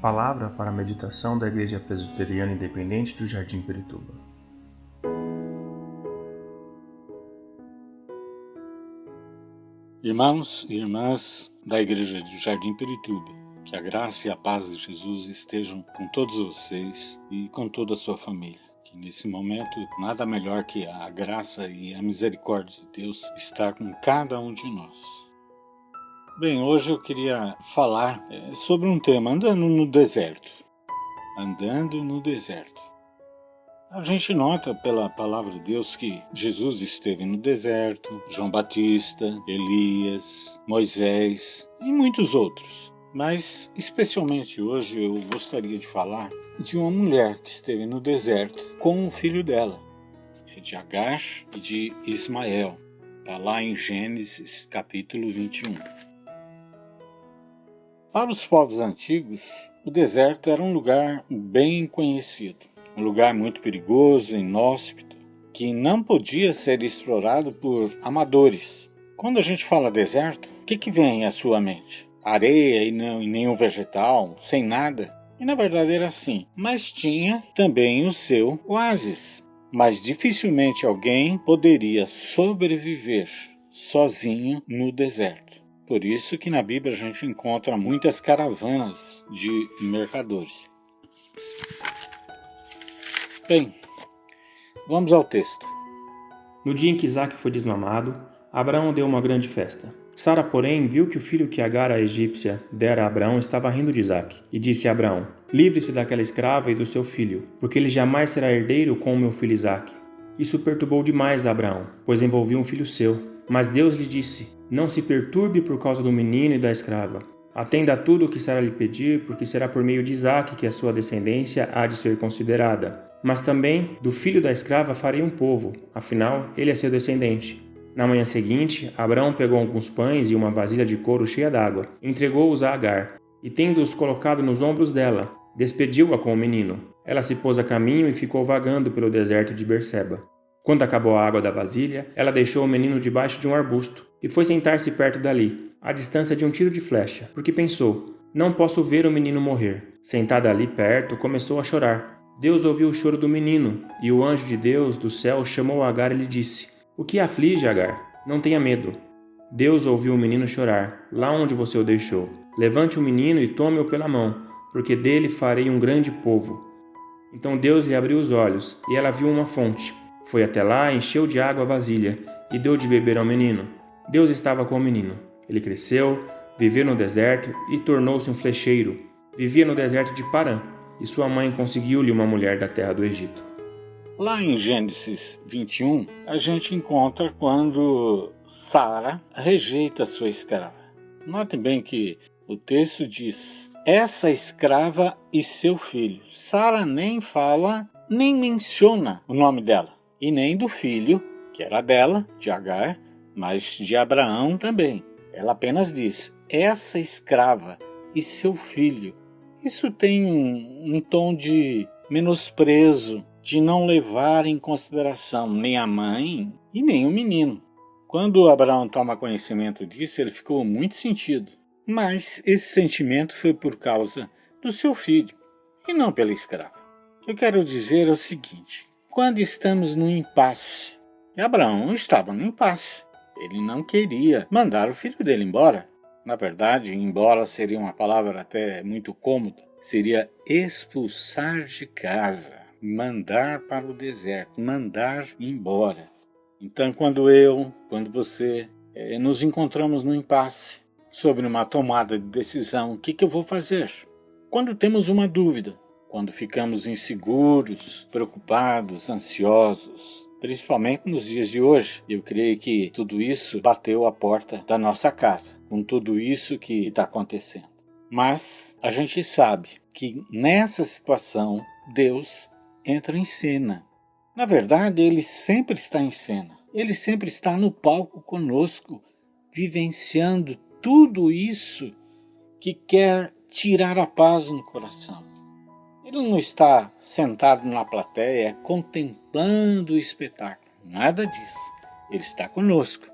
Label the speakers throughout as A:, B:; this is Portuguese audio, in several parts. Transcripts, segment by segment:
A: Palavra para a meditação da Igreja Presbiteriana Independente do Jardim Pirituba.
B: Irmãos e irmãs da Igreja do Jardim Pirituba, que a graça e a paz de Jesus estejam com todos vocês e com toda a sua família. Que nesse momento, nada melhor que a graça e a misericórdia de Deus estar com cada um de nós. Bem, hoje eu queria falar sobre um tema, andando no deserto. Andando no deserto. A gente nota pela palavra de Deus que Jesus esteve no deserto, João Batista, Elias, Moisés e muitos outros. Mas, especialmente hoje, eu gostaria de falar de uma mulher que esteve no deserto com o filho dela, de Agar e de Ismael. Está lá em Gênesis capítulo 21. Para os povos antigos, o deserto era um lugar bem conhecido. Um lugar muito perigoso, inóspito, que não podia ser explorado por amadores. Quando a gente fala deserto, o que vem à sua mente? Areia e nenhum vegetal, sem nada? E na verdade era assim, mas tinha também o seu oásis. Mas dificilmente alguém poderia sobreviver sozinho no deserto. Por isso que na Bíblia a gente encontra muitas caravanas de mercadores. Bem, vamos ao texto.
A: No dia em que Isaque foi desmamado, Abraão deu uma grande festa. Sara, porém, viu que o filho que Agar, a egípcia, dera a Abraão estava rindo de Isaque, e disse a Abraão: livre-se daquela escrava e do seu filho, porque ele jamais será herdeiro com o meu filho Isaque. Isso perturbou demais a Abraão, pois envolvia um filho seu. Mas Deus lhe disse: não se perturbe por causa do menino e da escrava. Atenda a tudo o que Sara lhe pedir, porque será por meio de Isaque que a sua descendência há de ser considerada. Mas também do filho da escrava farei um povo, afinal ele é seu descendente. Na manhã seguinte, Abraão pegou alguns pães e uma vasilha de couro cheia d'água, entregou-os a Agar, e tendo-os colocado nos ombros dela, despediu-a com o menino. Ela se pôs a caminho e ficou vagando pelo deserto de Berseba. Quando acabou a água da vasilha, ela deixou o menino debaixo de um arbusto, e foi sentar-se perto dali, à distância de um tiro de flecha, porque pensou: não posso ver o menino morrer. Sentada ali perto, começou a chorar. Deus ouviu o choro do menino, e o anjo de Deus do céu chamou Agar e lhe disse: o que aflige, Agar? Não tenha medo. Deus ouviu o menino chorar, lá onde você o deixou. Levante o menino e tome-o pela mão, porque dele farei um grande povo. Então Deus lhe abriu os olhos, e ela viu uma fonte. Foi até lá, encheu de água a vasilha, e deu de beber ao menino. Deus estava com o menino. Ele cresceu, viveu no deserto e tornou-se um flecheiro. Vivia no deserto de Parã, e sua mãe conseguiu-lhe uma mulher da terra do Egito.
B: Lá em Gênesis 21, a gente encontra quando Sara rejeita sua escrava. Notem bem que o texto diz: essa escrava e seu filho. Sara nem fala, nem menciona o nome dela, e nem do filho, que era dela, de Agar, mas de Abraão também. Ela apenas diz: essa escrava e seu filho. Isso tem um tom de menosprezo, de não levar em consideração nem a mãe e nem o menino. Quando Abraão toma conhecimento disso, ele ficou muito sentido. Mas esse sentimento foi por causa do seu filho, e não pela escrava. O que eu quero dizer é o seguinte: quando estamos no impasse, e Abraão estava no impasse, ele não queria mandar o filho dele embora. Na verdade, embora seria uma palavra até muito cômoda, seria expulsar de casa, mandar para o deserto, mandar embora. Então, quando você nos encontramos no impasse sobre uma tomada de decisão, o que eu vou fazer? Quando temos uma dúvida, quando ficamos inseguros, preocupados, ansiosos, principalmente nos dias de hoje, eu creio que tudo isso bateu a porta da nossa casa, com tudo isso que está acontecendo. Mas a gente sabe que nessa situação Deus entra em cena. Na verdade, Ele sempre está em cena. Ele sempre está no palco conosco, vivenciando tudo isso que quer tirar a paz no coração. Ele não está sentado na plateia contemplando o espetáculo. Nada disso. Ele está conosco.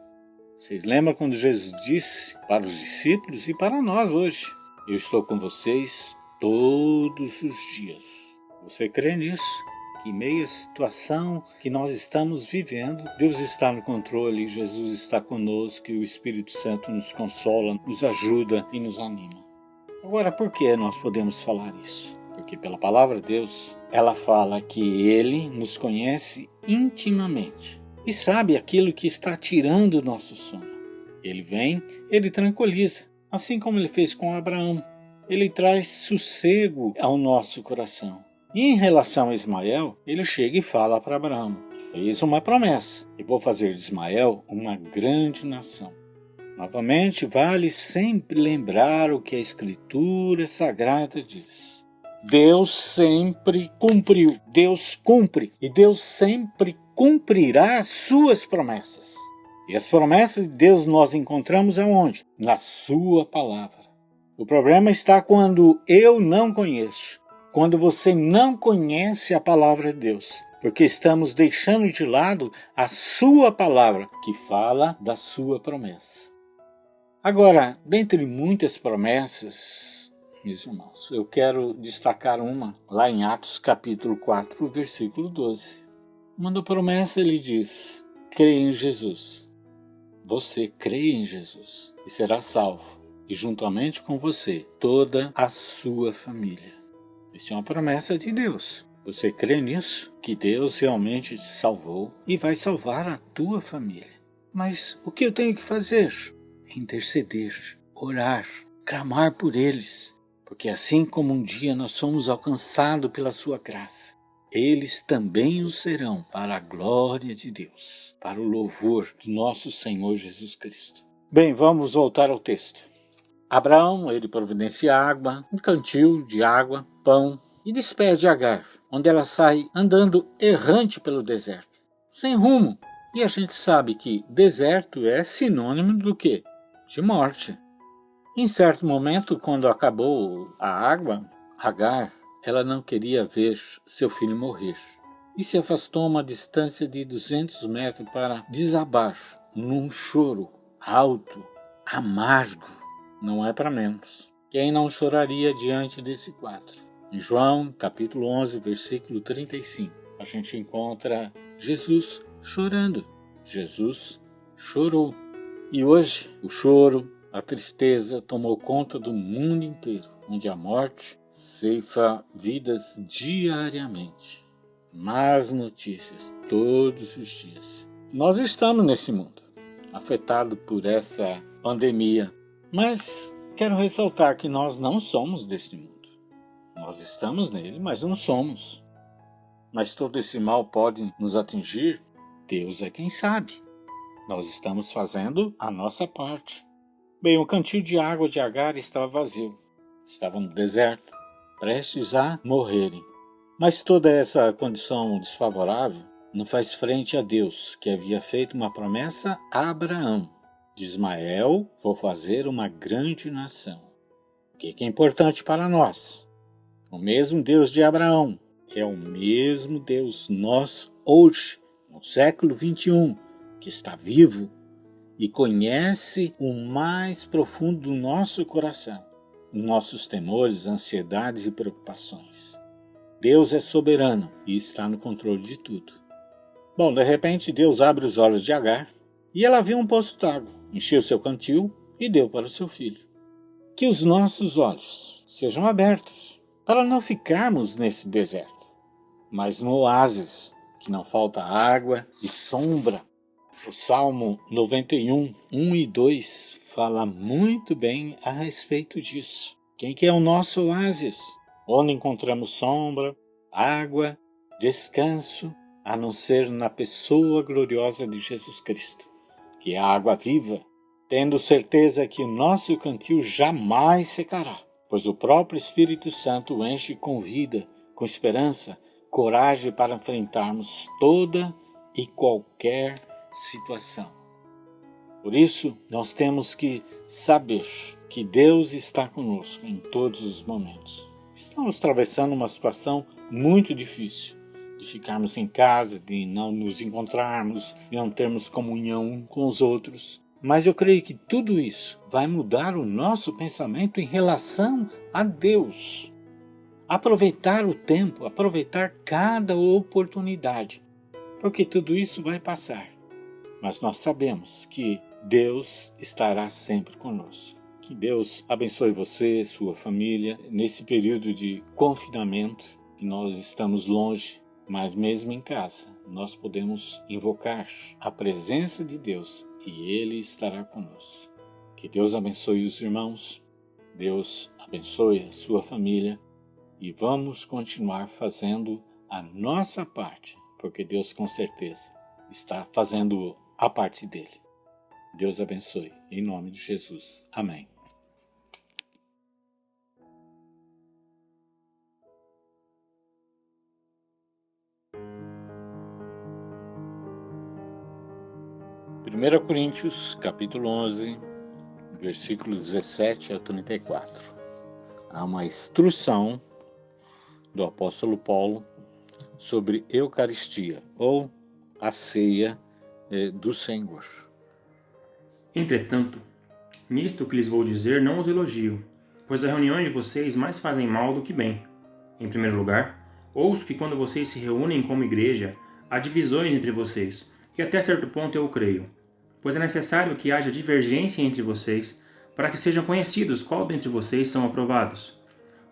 B: Vocês lembram quando Jesus disse para os discípulos e para nós hoje: eu estou com vocês todos os dias. Você crê nisso? Que em meio à situação que nós estamos vivendo, Deus está no controle, Jesus está conosco, que o Espírito Santo nos consola, nos ajuda e nos anima. Agora, por que nós podemos falar isso? Porque pela palavra de Deus, ela fala que Ele nos conhece intimamente e sabe aquilo que está tirando o nosso sono. Ele vem, Ele tranquiliza, assim como Ele fez com Abraão. Ele traz sossego ao nosso coração. E em relação a Ismael, ele chega e fala para Abraão: fez uma promessa, e vou fazer de Ismael uma grande nação. Novamente, vale sempre lembrar o que a Escritura Sagrada diz. Deus sempre cumpriu, Deus cumpre, e Deus sempre cumprirá as suas promessas. E as promessas de Deus nós encontramos aonde? Na sua palavra. O problema está quando eu não conheço. Quando você não conhece a palavra de Deus, porque estamos deixando de lado a sua palavra, que fala da sua promessa. Agora, dentre muitas promessas, meus irmãos, eu quero destacar uma, lá em Atos capítulo 4, versículo 12. Uma promessa ele diz: crê em Jesus. Você crê em Jesus e será salvo, e juntamente com você, toda a sua família. Isso é uma promessa de Deus. Você crê nisso? Que Deus realmente te salvou e vai salvar a tua família. Mas o que eu tenho que fazer? Interceder, orar, clamar por eles. Porque assim como um dia nós somos alcançados pela sua graça, eles também o serão para a glória de Deus, para o louvor do nosso Senhor Jesus Cristo. Bem, vamos voltar ao texto. Abraão, ele providencia água, um cantil de água, pão, e despede Agar, onde ela sai andando errante pelo deserto, sem rumo. E a gente sabe que deserto é sinônimo do quê? De morte. Em certo momento, quando acabou a água, Agar, ela não queria ver seu filho morrer. E se afastou a uma distância de 200 metros para desabar num choro alto, amargo. Não é para menos. Quem não choraria diante desse quadro? Em João, capítulo 11, versículo 35, a gente encontra Jesus chorando. Jesus chorou. E hoje, o choro, a tristeza tomou conta do mundo inteiro, onde a morte ceifa vidas diariamente. Más notícias todos os dias. Nós estamos nesse mundo, afetado por essa pandemia. Mas quero ressaltar que nós não somos deste mundo. Nós estamos nele, mas não somos. Mas todo esse mal pode nos atingir? Deus é quem sabe. Nós estamos fazendo a nossa parte. Bem, o cantil de água de Agar estava vazio. Estava no deserto, prestes a morrerem. Mas toda essa condição desfavorável não faz frente a Deus, que havia feito uma promessa a Abraão. De Ismael, vou fazer uma grande nação. O que é importante para nós? O mesmo Deus de Abraão é o mesmo Deus nosso hoje, no século 21, que está vivo e conhece o mais profundo do nosso coração, nossos temores, ansiedades e preocupações. Deus é soberano e está no controle de tudo. Bom, de repente Deus abre os olhos de Agar e ela viu um poço d'água. Encheu seu cantil e deu para o seu filho. Que os nossos olhos sejam abertos para não ficarmos nesse deserto, mas no oásis, que não falta água e sombra. O Salmo 91, 1 e 2 fala muito bem a respeito disso. Quem que é o nosso oásis? Onde encontramos sombra, água, descanso, a não ser na pessoa gloriosa de Jesus Cristo, que é a água viva, tendo certeza que o nosso cantil jamais secará, pois o próprio Espírito Santo o enche com vida, com esperança, coragem para enfrentarmos toda e qualquer situação. Por isso, nós temos que saber que Deus está conosco em todos os momentos. Estamos atravessando uma situação muito difícil, de ficarmos em casa, de não nos encontrarmos, de não termos comunhão com os outros. Mas eu creio que tudo isso vai mudar o nosso pensamento em relação a Deus. aproveitar o tempo, aproveitar cada oportunidade, porque tudo isso vai passar. Mas nós sabemos que Deus estará sempre conosco. Que Deus abençoe você, sua família, nesse período de confinamento, que nós estamos longe, mas mesmo em casa, nós podemos invocar a presença de Deus e Ele estará conosco. Que Deus abençoe os irmãos, Deus abençoe a sua família e vamos continuar fazendo a nossa parte, porque Deus com certeza está fazendo a parte dele. Deus abençoe, em nome de Jesus. Amém. Primeira Coríntios, capítulo 11, versículo 17 a 34. Há uma instrução do apóstolo Paulo sobre Eucaristia, ou a ceia do Senhor.
A: Entretanto, nisto que lhes vou dizer não os elogio, pois as reuniões de vocês mais fazem mal do que bem. Em primeiro lugar, ouço que quando vocês se reúnem como igreja, há divisões entre vocês, e até certo ponto eu o creio, pois é necessário que haja divergência entre vocês, para que sejam conhecidos qual dentre vocês são aprovados.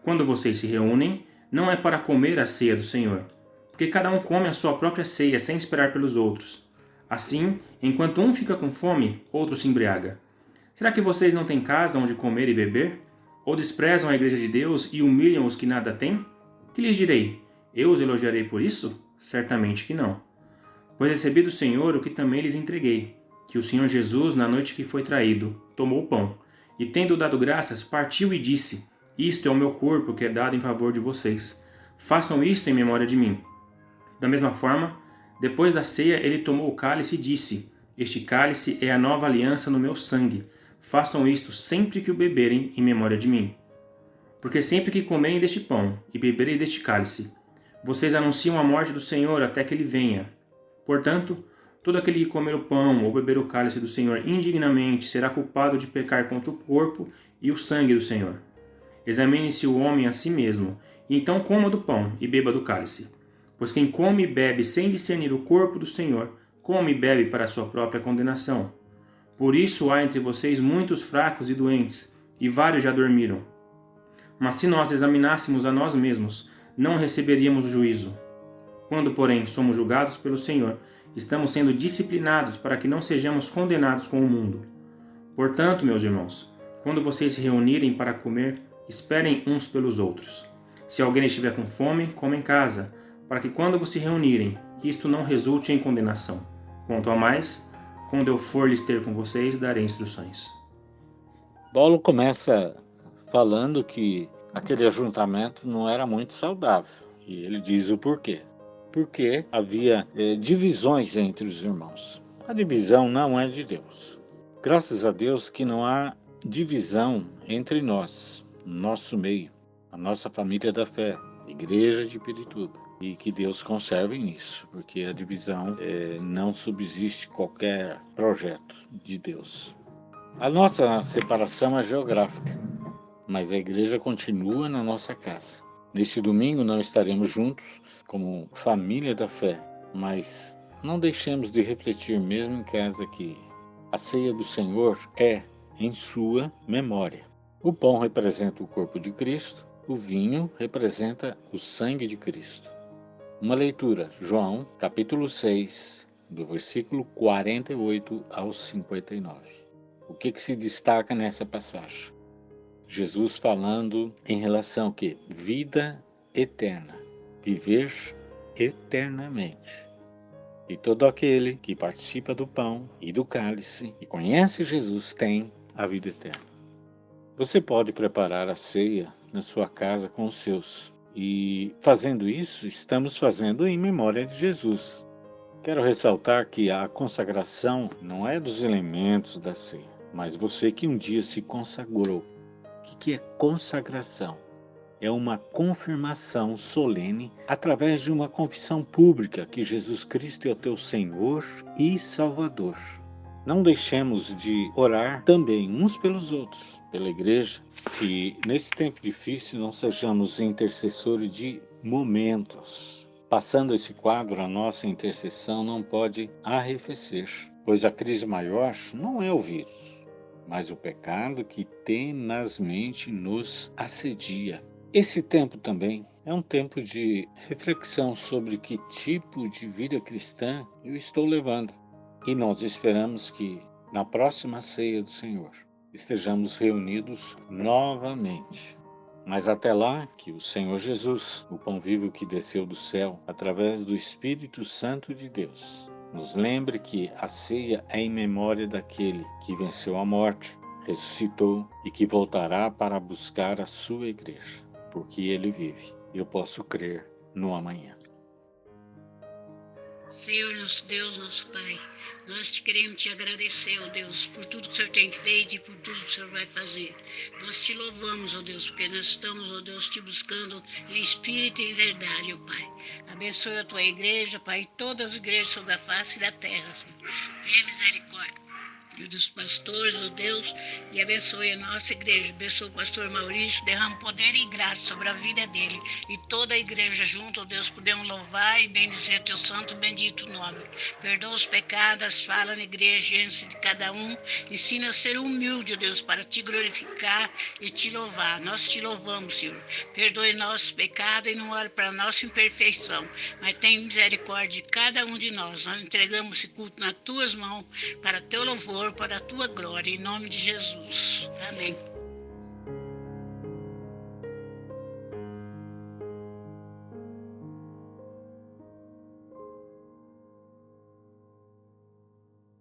A: Quando vocês se reúnem, não é para comer a ceia do Senhor, porque cada um come a sua própria ceia sem esperar pelos outros. Assim, enquanto um fica com fome, outro se embriaga. Será que vocês não têm casa onde comer e beber? Ou desprezam a igreja de Deus e humilham os que nada têm? Que lhes direi? Eu os elogiarei por isso? Certamente que não. Pois recebi do Senhor o que também lhes entreguei, que o Senhor Jesus, na noite que foi traído, tomou o pão, e tendo dado graças, partiu e disse: Isto é o meu corpo que é dado em favor de vocês. Façam isto em memória de mim. Da mesma forma, depois da ceia, ele tomou o cálice e disse: Este cálice é a nova aliança no meu sangue. Façam isto sempre que o beberem em memória de mim. Porque sempre que comerem deste pão e beberem deste cálice, vocês anunciam a morte do Senhor até que ele venha. Portanto, todo aquele que comer o pão ou beber o cálice do Senhor indignamente será culpado de pecar contra o corpo e o sangue do Senhor. Examine-se o homem a si mesmo, e então coma do pão e beba do cálice. Pois quem come e bebe sem discernir o corpo do Senhor, come e bebe para a sua própria condenação. Por isso há entre vocês muitos fracos e doentes, e vários já dormiram. Mas se nós examinássemos a nós mesmos, não receberíamos juízo. Quando, porém, somos julgados pelo Senhor, estamos sendo disciplinados para que não sejamos condenados com o mundo. Portanto, meus irmãos, quando vocês se reunirem para comer, esperem uns pelos outros. Se alguém estiver com fome, coma em casa, para que quando vos se reunirem, isto não resulte em condenação. Quanto a mais, quando eu for lhes ter com vocês, darei instruções.
B: Paulo começa falando que aquele ajuntamento não era muito saudável. E ele diz o porquê. Porque havia divisões entre os irmãos. A divisão não é de Deus. Graças a Deus que não há divisão entre nós, no nosso meio, a nossa família da fé, igreja de Pirituba. E que Deus conserve isso, porque a divisão não subsiste qualquer projeto de Deus. A nossa separação é geográfica, mas a igreja continua na nossa casa. Neste domingo não estaremos juntos como família da fé, mas não deixemos de refletir mesmo em casa que a ceia do Senhor é em sua memória. O pão representa o corpo de Cristo, o vinho representa o sangue de Cristo. Uma leitura, João, capítulo 6, do versículo 48 ao 59. O que se destaca nessa passagem? Jesus falando em relação ao quê? Vida eterna, viver eternamente. E todo aquele que participa do pão e do cálice e conhece Jesus tem a vida eterna. Você pode preparar a ceia na sua casa com os seus. E fazendo isso, estamos fazendo em memória de Jesus. Quero ressaltar que a consagração não é dos elementos da ceia, mas você que um dia se consagrou. O que é consagração? É uma confirmação solene através de uma confissão pública que Jesus Cristo é o teu Senhor e Salvador. Não deixemos de orar também uns pelos outros, pela igreja, que nesse tempo difícil não sejamos intercessores de momentos. Passando esse quadro, a nossa intercessão não pode arrefecer, pois a crise maior não é o vírus, mas o pecado que tenazmente nos assedia. Esse tempo também é um tempo de reflexão sobre que tipo de vida cristã eu estou levando. E nós esperamos que na próxima ceia do Senhor estejamos reunidos novamente. Mas até lá, que o Senhor Jesus, o pão vivo que desceu do céu, através do Espírito Santo de Deus, nos lembre que a ceia é em memória daquele que venceu a morte, ressuscitou e que voltará para buscar a sua igreja, porque ele vive. Eu posso crer no amanhã.
C: Senhor, nosso Deus, nosso Pai, nós te queremos te agradecer, ó Deus, por tudo que o Senhor tem feito e por tudo que o Senhor vai fazer. Nós te louvamos, ó Deus, porque nós estamos, ó Deus, te buscando em espírito e em verdade, ó Pai. Abençoe a tua igreja, Pai, e todas as igrejas sobre a face da terra, Senhor. Tenha misericórdia dos pastores, ó Deus, e abençoe a nossa igreja. Abençoe o pastor Maurício, derrama poder e graça sobre a vida dele e toda a igreja junto, ó Deus, podemos louvar e bendizer teu santo e bendito nome. Perdoa os pecados, as falas na igreja de cada um, ensina a ser humilde, ó Deus, para te glorificar e te louvar. Nós te louvamos, Senhor. Perdoe nossos pecados e não olhe para a nossa imperfeição, mas tenha misericórdia de cada um de nós. Nós entregamos esse culto nas tuas mãos para teu louvor, para a tua glória, em nome de Jesus. Amém.